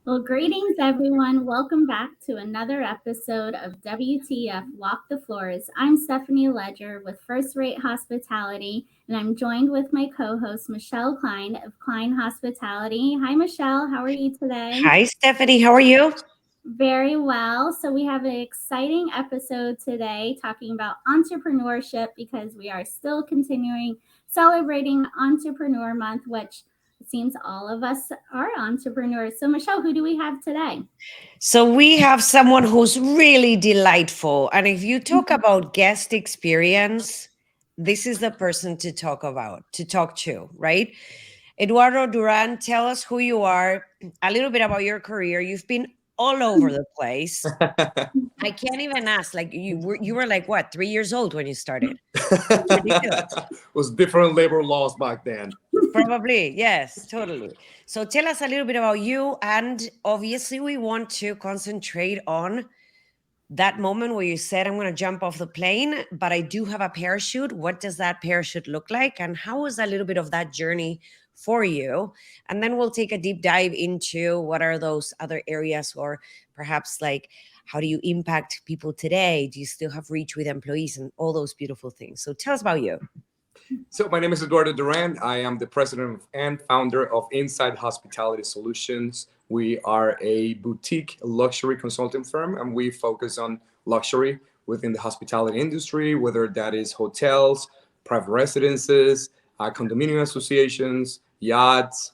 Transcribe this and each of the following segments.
Well, greetings, everyone. Welcome back to another episode of WTF Walk the Floors. I'm Stephanie Leger with First Rate Hospitality, and I'm joined with my co host, Michele Kline of Kline Hospitality. Hi, Michele. How are you today? Hi, Stephanie. How are you? Very well. So, we have an exciting episode today talking about entrepreneurship because we are still continuing celebrating Entrepreneur Month, which it seems all of us are entrepreneurs. So, Michele, who do we have today? So we have someone who's really delightful. And if you talk about guest experience, this is the person to talk to, right? Eduardo Duran, tell us who you are, a little bit about your career. You've been all over the place. I can't even ask. Like you were like what, 3 years old when you started? It's ridiculous. Was different labor laws back then. Probably, yes, totally. So tell us a little bit about you. And obviously, we want to concentrate on that moment where you said, I'm going to jump off the plane, but I do have a parachute. What does that parachute look like? And how was a little bit of that journey for you? And then we'll take a deep dive into what are those other areas, or perhaps like, how do you impact people today? Do you still have reach with employees and all those beautiful things? So tell us about you. So my name is Eduardo Duran. I am the president and founder of Inside Hospitality Solutions. We are a boutique luxury consulting firm, and we focus on luxury within the hospitality industry, whether that is hotels, private residences, condominium associations, yachts,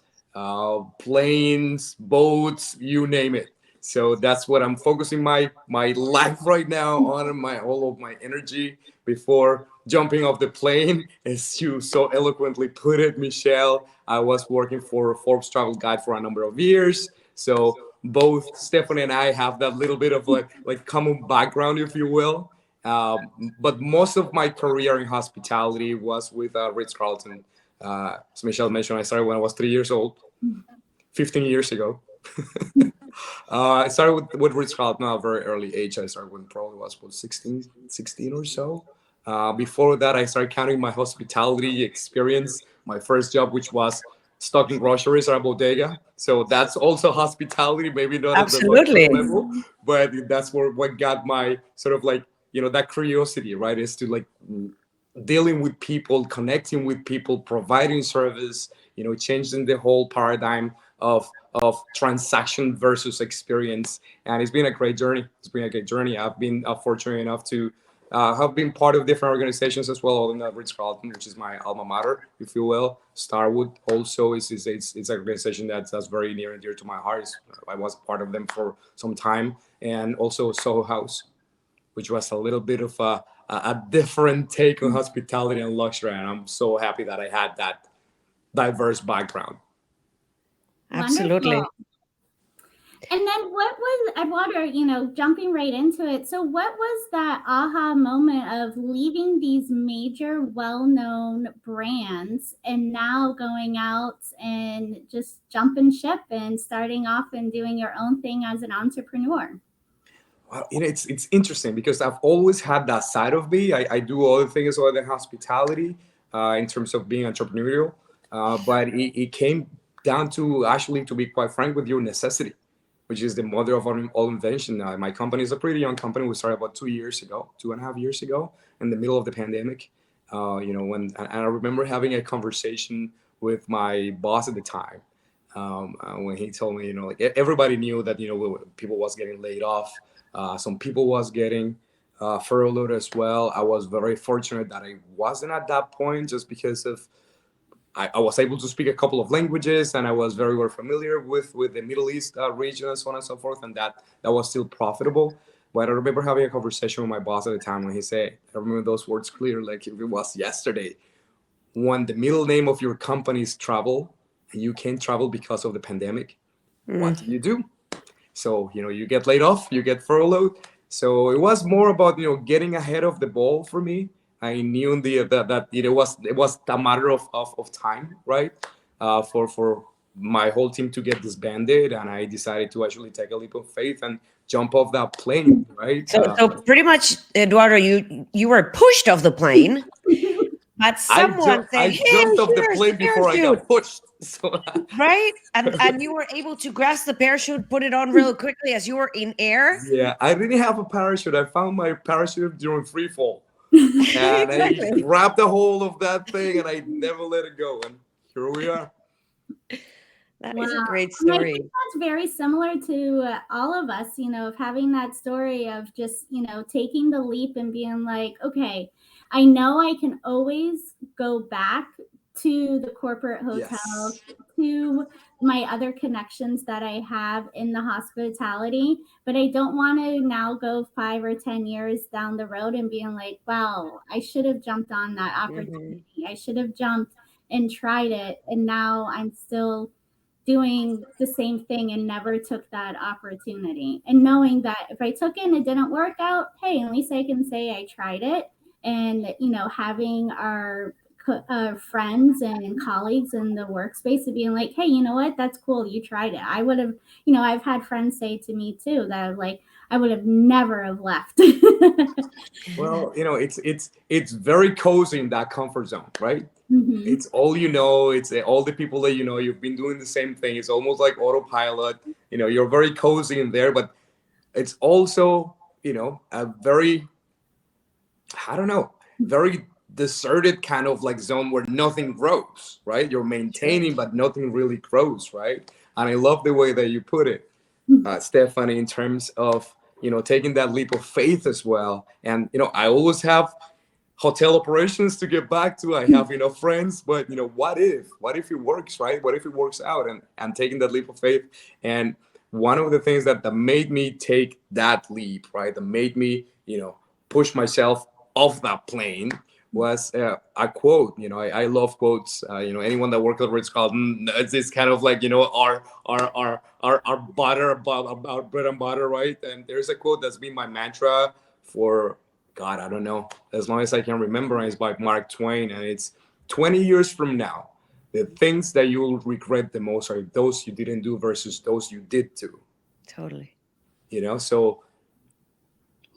planes, boats, you name it. So that's what I'm focusing my life right now on, and all of my energy before jumping off the plane. As you so eloquently put it, Michele, I was working for Forbes Travel Guide for a number of years. So both Stephanie and I have that little bit of like common background, if you will. But most of my career in hospitality was with Ritz-Carlton. As Michele mentioned, I started when I was 3 years old, 15 years ago. I started with Ritz-Carlton at a very early age. I started when probably was 16 or so. Before that, I started counting my hospitality experience. My first job, which was stocking groceries at a bodega. So that's also hospitality, maybe not Absolutely. at the level, but that's what got my sort of like, that curiosity, right? Is to like dealing with people, connecting with people, providing service, changing the whole paradigm of transaction versus experience. And it's been a great journey. I've been fortunate enough to have been part of different organizations as well, all in Ritz-Carlton, which is my alma mater, if you will. Starwood also is an organization that's very near and dear to my heart. I was part of them for some time, and also Soho House, which was a little bit of a different take on hospitality and luxury. And I'm so happy that I had that diverse background. Absolutely. Wonderful. And then what was, Eduardo, jumping right into it. So what was that aha moment of leaving these major well-known brands and now going out and just jumping ship and starting off and doing your own thing as an entrepreneur? Well, it's interesting because I've always had that side of me. I do other things other than hospitality in terms of being entrepreneurial. But it came down to, actually, to be quite frank with you, necessity, which is the mother of all invention. My company is a pretty young company. We started about 2.5 years ago, in the middle of the pandemic. And I remember having a conversation with my boss at the time when he told me, like everybody knew that, people was getting laid off. Some people was getting furloughed as well. I was very fortunate that I wasn't at that point, just because of I was able to speak a couple of languages, and I was very well familiar with the Middle East region and so on and so forth, and that was still profitable. But I remember having a conversation with my boss at the time when he said, I remember those words clear, like if it was yesterday, when the middle name of your company is travel, and you can't travel because of the pandemic, what do you do? So, you get laid off, you get furloughed. So it was more about, getting ahead of the ball for me. I knew that it was a matter of time, right? For my whole team to get disbanded, and I decided to actually take a leap of faith and jump off that plane, right? So pretty much, Eduardo, you were pushed off the plane, but someone said, I "Here, jumped off the here's the plane before I parachute." got pushed. So Right? And you were able to grasp the parachute, put it on real quickly as you were in air. yeah, I didn't have a parachute. I found my parachute during free fall, and I Exactly. grabbed a hold of that thing, and I never let it go. And here we are. That Wow. is a great And I story. think that's very similar to all of us, of having that story of just, taking the leap and being like, okay, I know I can always go back to the corporate hotel, Yes. to my other connections that I have in the hospitality, but I don't want to now go 5 or 10 years down the road and being like, wow, I should have jumped on that Mhm. opportunity. I should have jumped and tried it. And now I'm still doing the same thing and never took that opportunity. And knowing that if I took it and it didn't work out, hey, at least I can say I tried it. And, having our friends and colleagues in the workspace and being like, hey, you know what? That's cool. You tried it. I would have, I've had friends say to me too that like, I would have never have left. Well, it's very cozy in that comfort zone, right? Hmm. It's all you know. It's all the people that you know. You've been doing the same thing. It's almost like autopilot. You're very cozy in there, but it's also a very, I don't know, very deserted kind of like zone where nothing grows, right? You're Sure. maintaining, but nothing really grows, right? And I love the way that you put it, Stephanie, in terms of taking that leap of faith as well. And I always have hotel operations to get back to. I have friends, but what if it works, right? What if it works out? And taking that leap of faith. And one of the things that made me take that leap, right, that made me push myself off that plane was a quote. I love quotes. Anyone that works over it's called it's this kind of like our butter about bread and butter, right? And there's a quote that's been my mantra for, God, I don't know, as long as I can remember. And it's by Mark Twain, and it's 20 years from now, the things that you will regret the most are those you didn't do versus those you did do. Totally. So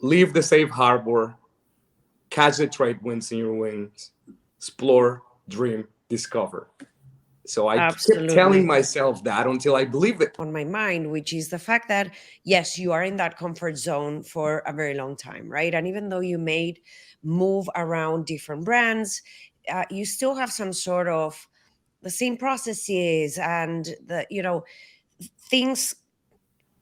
leave the safe harbor, catch the trade winds in your wings, explore, dream, discover. So I kept telling Absolutely. myself that until I believed it. On my mind, which is the fact that, yes, you are in that comfort zone for a very long time, right? And even though you made move around different brands, you still have some sort of the same processes and things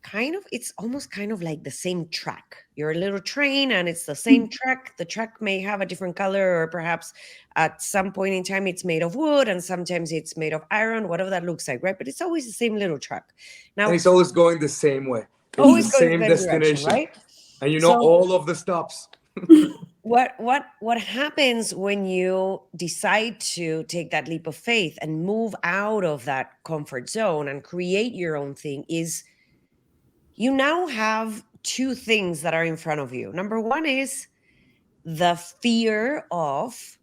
kind of, it's almost kind of like the same track. You're a little train and it's the same track. The track may have a different color, or perhaps at some point in time it's made of wood and sometimes it's made of iron, whatever that looks like, right? But it's always the same little track. And Now, it's always going the same way. It's the always going the same same direction, destination. right? And So all of the stops. what happens when you decide to take that leap of faith and move out of that comfort zone and create your own thing is you now have two things that are in front of you. Number one is the fear of,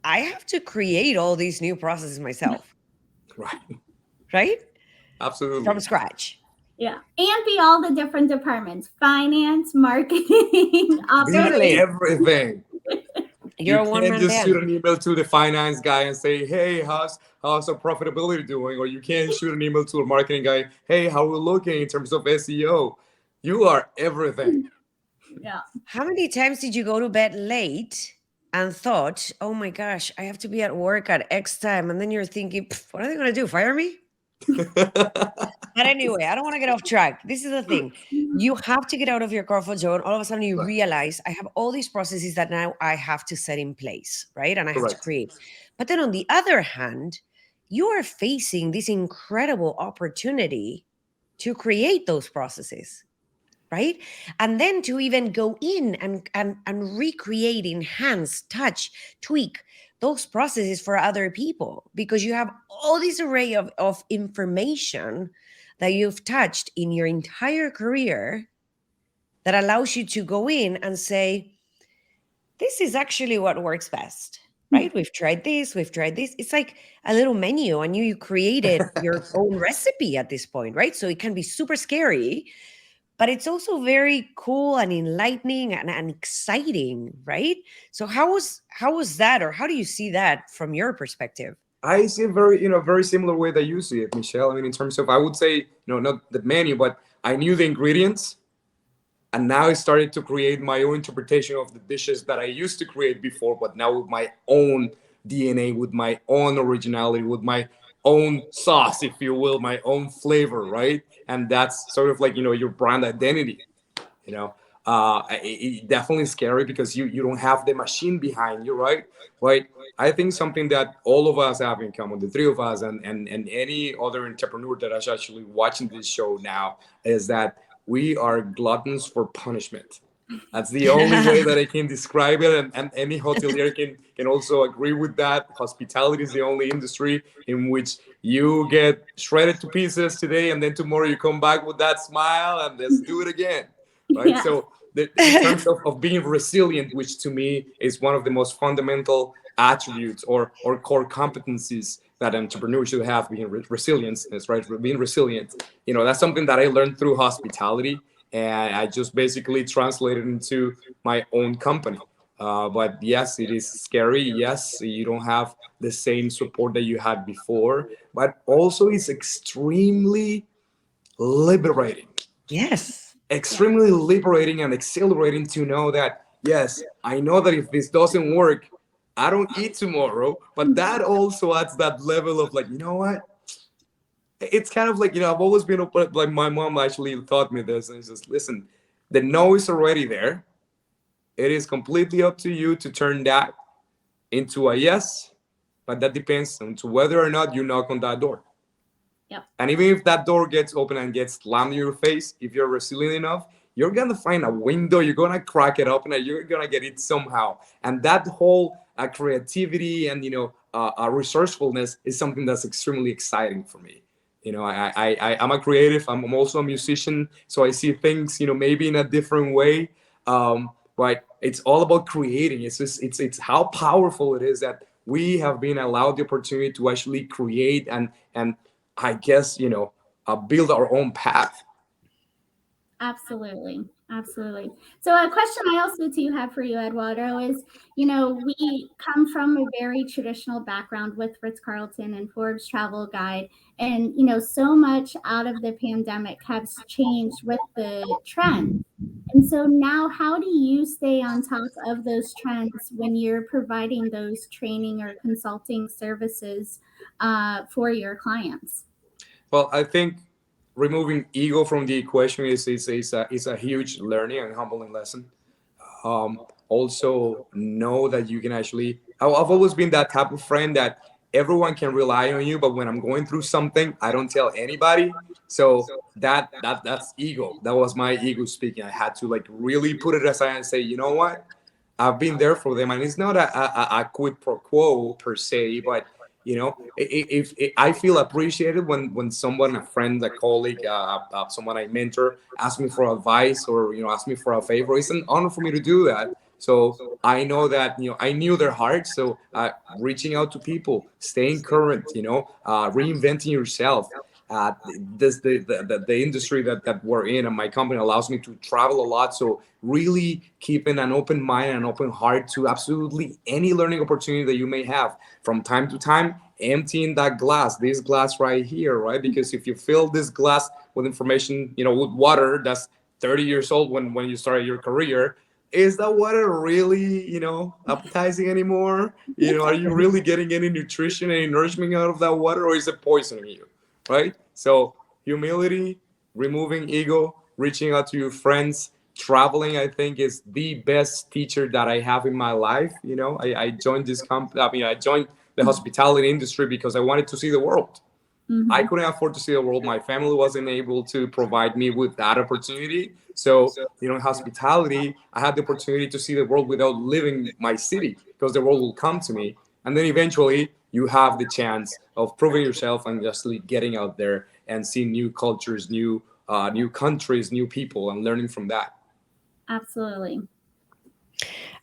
I have to create all these new processes myself, Right. right? From Absolutely. scratch. Yeah. And be all the different departments: finance, marketing, Be Totally. operations. everything. You're You a one can't man just shoot band. an email to the finance guy and say, "Hey, how's our profitability doing?" Or you can't shoot an email to a marketing guy, "Hey, how are we looking in terms of SEO?" You are everything. Yeah. How many times did you go to bed late and thought, oh my gosh, I have to be at work at X time? And then you're thinking, what are they going to do? Fire me? But anyway, I don't want to get off track. This is the thing. You have to get out of your comfort zone. All of a sudden, you Right. realize I have all these processes that now I have to set in place, right? And I have to Correct. create. But then on the other hand, you are facing this incredible opportunity to create those processes, right? And then to even go in and recreate, enhance, touch, tweak those processes for other people, because you have all this array of information that you've touched in your entire career that allows you to go in and say, this is actually what works best, right? We've tried this, we've tried this. It's like a little menu, and you created your own recipe at this point, right? So it can be super scary, but it's also very cool and enlightening and exciting, right? So how was that, or how do you see that from your perspective? I see it very, very similar way that you see it, Michelle. I mean, in terms of, I would say, not the menu, but I knew the ingredients, and now I started to create my own interpretation of the dishes that I used to create before, but now with my own DNA, with my own originality, with my own sauce, if you will, my own flavor, right? And that's sort of like, your brand identity. you know it definitely scary because you don't have the machine behind you, right. I think something that all of us have in common, the three of us, and any other entrepreneur that is actually watching this show now, is that we are gluttons for punishment. That's the only way that I can describe it, and any hotelier can also agree with that. Hospitality is the only industry in which you get shredded to pieces today, and then tomorrow you come back with that smile and let's do it again, right? Yeah. So the terms of being resilient, which to me is one of the most fundamental attributes or core competencies that an entrepreneur should have, being resilience is right, being resilient. That's something that I learned through hospitality, and I just basically translated into my own company. But yes, it is scary. Yes, you don't have the same support that you had before, but also it's extremely liberating. Yes. Yeah. Extremely liberating and exhilarating to know that, yes, I know that if this doesn't work, I don't eat tomorrow. But that also adds that level of like, you know what? It's kind of like, I've always been like, my mom actually taught me this, and it's just, listen, the no is already there. It is completely up to you to turn that into a yes, but that depends on to whether or not you knock on that door. Yep. And even if that door gets open and gets slammed in your face, if you're resilient enough, you're gonna find a window. You're gonna crack it open, and you're gonna get it somehow. And that whole creativity and resourcefulness is something that's extremely exciting for me. I'm a creative. I'm also a musician, so I see things maybe in a different way. But it's all about creating. It's just it's how powerful it is that we have been allowed the opportunity to actually create and I guess, build our own path. Absolutely. Absolutely. So a question I also too have for you, Eduardo, is, we come from a very traditional background with Ritz-Carlton and Forbes Travel Guide. And, so much out of the pandemic has changed with the trends. And so now how do you stay on top of those trends when you're providing those training or consulting services for your clients? Well, I think removing ego from the equation is a huge learning and humbling lesson. Also know that you can actually, I've always been that type of friend that everyone can rely on you, but when I'm going through something, I don't tell anybody. So that's ego. That was my ego speaking. I had to like really put it aside and say, you know what, I've been there for them, and it's not a quid pro quo per se, but if I feel appreciated when someone, a friend, a colleague, someone I mentor, asks me for advice, or ask me for a favor. It's an honor for me to do that. So I know that I knew their hearts. So reaching out to people, staying current, reinventing yourself. The industry that we're in, and my company allows me to travel a lot. So really keeping an open mind and open heart to absolutely any learning opportunity that you may have from time to time, emptying that glass, this glass right here, right? Because if you fill this glass with information, with water that's 30 years old when you started your career, is that water really, appetizing anymore? Are you really getting any nutrition, any nourishment out of that water, or is it poisoning you? Right? So humility, removing ego, reaching out to your friends, traveling, I think, is the best teacher that I have in my life. I joined this company. I mean, I joined the hospitality industry because I wanted to see the world. I Mm-hmm. couldn't afford to see the world. My family wasn't able to provide me with that opportunity. So, in hospitality, I had the opportunity to see the world without leaving my city, because the world will come to me. And then eventually, you have the chance of proving yourself and just getting out there and seeing new cultures, new countries, new people, and learning from that. Absolutely.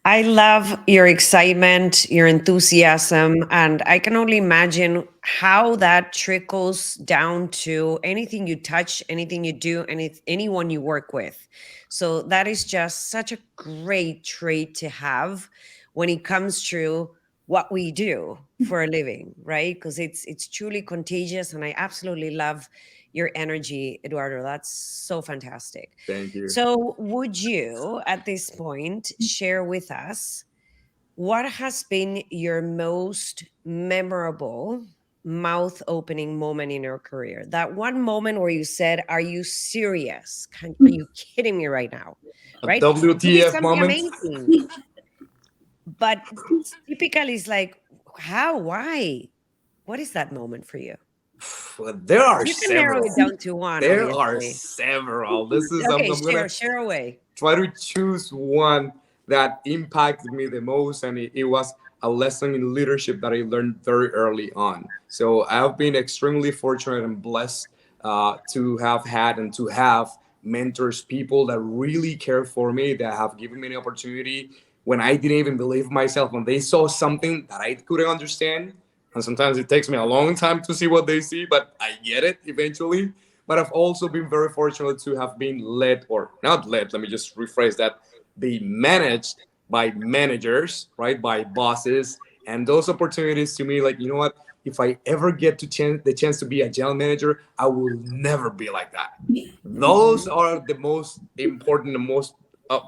I love your excitement, your enthusiasm, and I can only imagine how that trickles down to anything you touch, anything you do, anyone you work with. So that is just such a great trait to have when it comes to what we do for a living, right? Because it's truly contagious, and I absolutely love your energy, Eduardo. That's so fantastic. Thank you. So, would you at this point share with us what has been your most memorable mouth opening moment in your career? That one moment where you said, "Are you serious? Are you kidding me right now?" A Right? It could be WTF something moment. amazing, but typically it's like, how? Why? What is that moment for you? Well, there are You can narrow several. it down to one, There are obviously. several. This is Okay, I'm gonna share away. try to choose one that impacted me the most, and it was a lesson in leadership that I learned very early on. So I've been extremely fortunate and blessed to have had and to have mentors, people that really care for me, that have given me an opportunity when I didn't even believe myself, when they saw something that I couldn't understand. And sometimes it takes me a long time to see what they see, but I get it eventually. But I've also been very fortunate to have been led, or not led, let me just rephrase that, be managed by managers, right? By bosses. And those opportunities to me, like, you know what? If I ever get the chance to be a general manager, I will never be like that. Those are the most important, the most, uh,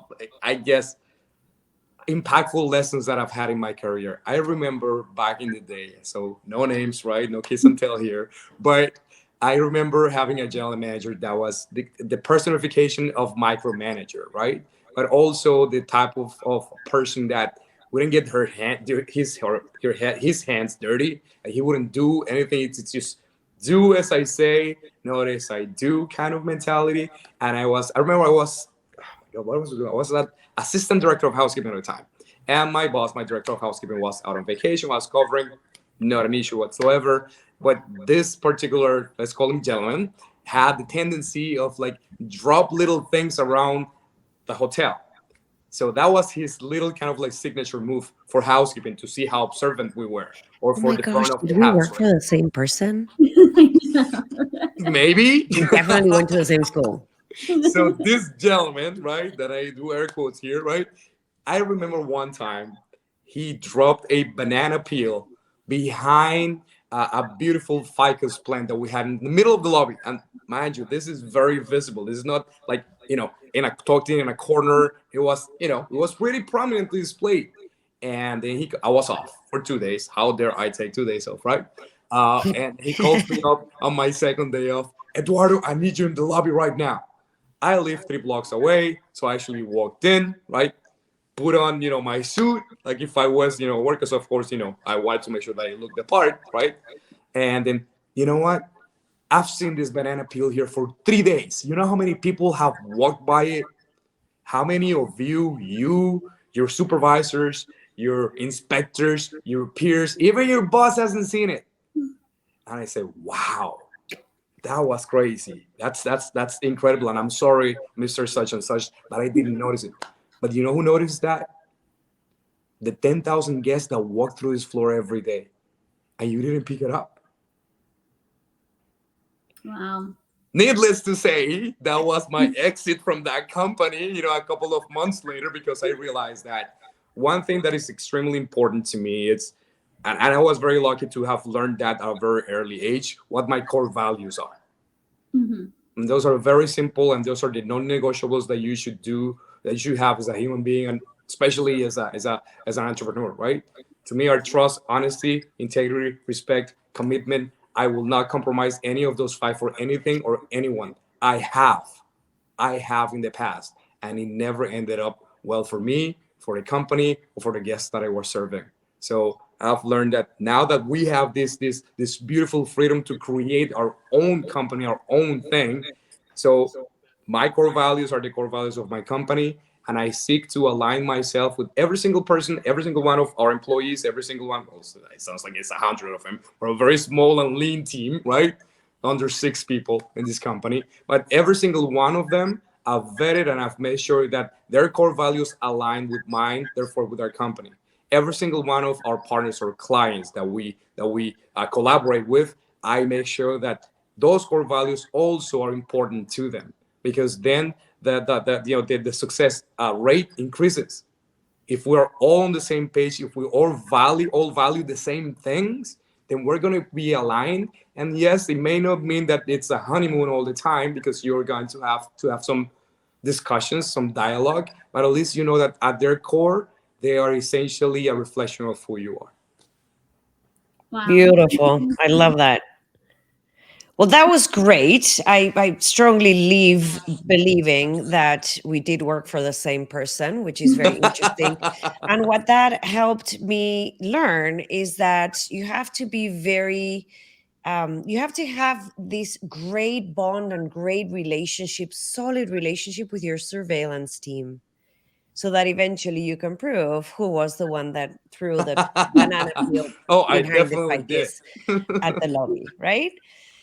I guess, impactful lessons that I've had in my career. I remember back in the day, so no names, right? No kiss and tell here, but I remember having a general manager that was the personification of micromanager, right? But also the type of person that wouldn't get his hands dirty, and he wouldn't do anything. It's just do as I say, not as I do kind of mentality. And I remember I was, what was I doing? I was that assistant director of housekeeping at the time. And my boss, my director of housekeeping, was out on vacation, was covering, not an issue whatsoever. But this particular, let's call him gentleman, had the tendency of like drop little things around the hotel. So that was his little kind of like signature move for housekeeping, to see how observant we were, or Oh for my the gosh, front of did the we house, work right? for the same person? Maybe. We definitely went to the same school. So this gentleman, right, that I do air quotes here, right? I remember one time he dropped a banana peel behind a beautiful ficus plant that we had in the middle of the lobby. And mind you, this is very visible. This is not like, in a tucked in a corner. It was, it was really prominently displayed. And then I was off for 2 days. How dare I take 2 days off, right? And he calls me up on my second day off. Eduardo, I need you in the lobby right now. I live 3 blocks away, so I actually walked in, right? Put on, my suit, like if I was, workers, of course, I wanted to make sure that I looked the part, right? And then, you know what? I've seen this banana peel here for 3 days. You know how many people have walked by it? How many of your supervisors, your inspectors, your peers, even your boss hasn't seen it? And I said, wow, that was crazy. That's incredible. And I'm sorry, Mr. Such and Such, that I didn't notice it. But you know who noticed that? The 10,000 guests that walk through this floor every day, and you didn't pick it up. Wow. Needless to say, that was my exit from that company, a couple of months later, because I realized that one thing that is extremely important to me is, and I was very lucky to have learned that at a very early age, what my core values are. Mhm. And those are very simple, and those are the non-negotiables that you should do, that you should have as a human being, and especially as an entrepreneur, right? To me, are trust, honesty, integrity, respect, commitment. I will not compromise any of those five for anything or anyone. I have in the past, and it never ended up well for me, for the company, or for the guests that I was serving. So I've learned that now that we have this beautiful freedom to create our own company, our own thing. So my core values are the core values of my company, and I seek to align myself with every single person, every single one of our employees, every single one. Also, it sounds like it's 100 of them. We're a very small and lean team, right? Under 6 people in this company, but every single one of them, I've vetted and I've made sure that their core values align with mine, therefore with our company. Every single one of our partners or clients that we collaborate with, I make sure that those core values also are important to them, because then the success rate increases. If we're all on the same page, if we all value the same things, then we're going to be aligned. And yes, it may not mean that it's a honeymoon all the time, because you're going to have some discussions, some dialogue, but at least you know that at their core, they are essentially a reflection of who you are. Wow. Beautiful. I love that. Well, that was great. I strongly leave believing that we did work for the same person, which is very interesting. And what that helped me learn is that you have to be very, you have to have this great bond and great relationship, solid relationship with your surveillance team, so that eventually you can prove who was the one that threw the banana peel Oh, I behind the definitely did. fakis at the lobby, right?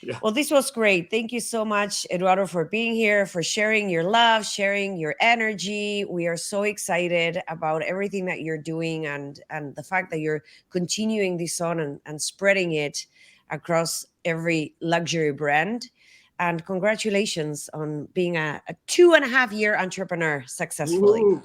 Yeah. Well, this was great. Thank you so much, Eduardo, for being here, for sharing your love, sharing your energy. We are so excited about everything that you're doing, and the fact that you're continuing this on and spreading it across every luxury brand. And congratulations on being a 2.5 year entrepreneur successfully. Woo.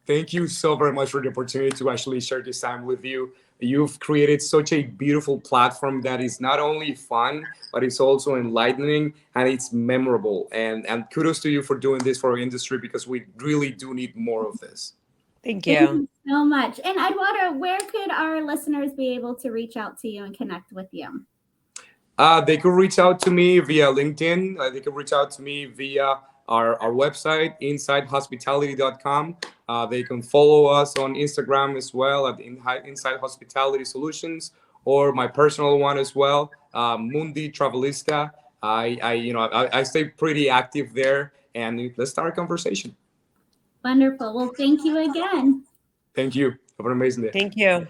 Thank you so very much for the opportunity to actually share this time with you. You've created such a beautiful platform that is not only fun, but it's also enlightening and it's memorable. And kudos to you for doing this for our industry, because we really do need more of this. Thank Thank you. you so much. And Eduardo, where could our listeners be able to reach out to you and connect with you? They could reach out to me via LinkedIn. They could reach out to me via our website, insidehospitality.com. They can follow us on Instagram as well at Inside Hospitality Solutions, or my personal one as well, Mundi Travelista. I stay pretty active there, and let's start a conversation. Wonderful. Well, thank you again. Thank you. Have an amazing day. Thank you.